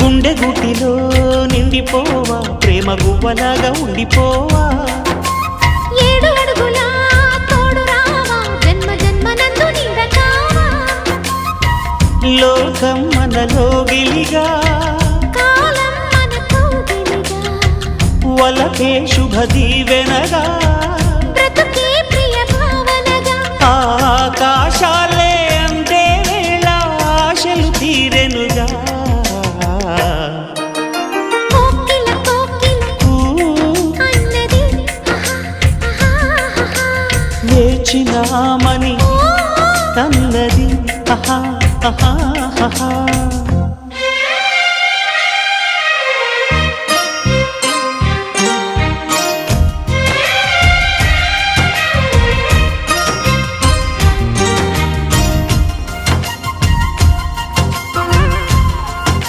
గుండె గుటిలో నిండిపోవా ప్రేమ గువ్వలాగా ఉండిపోవా 7 అడుగుల తోడు రావా జన్మ జన్మనందు నీడ కావా లోకం మనలో గిలిగా కాలం మనతో గిలిగా వలకే శుభ దీవెనగా బ్రతుకే ప్రియ భావనగా ఆకాశాలే అందే వేళ ఆశలు తీరెనుగా కోకిల కోకిల అన్నది వేచినామని తన్నది ఆహా ఆహా ఆహా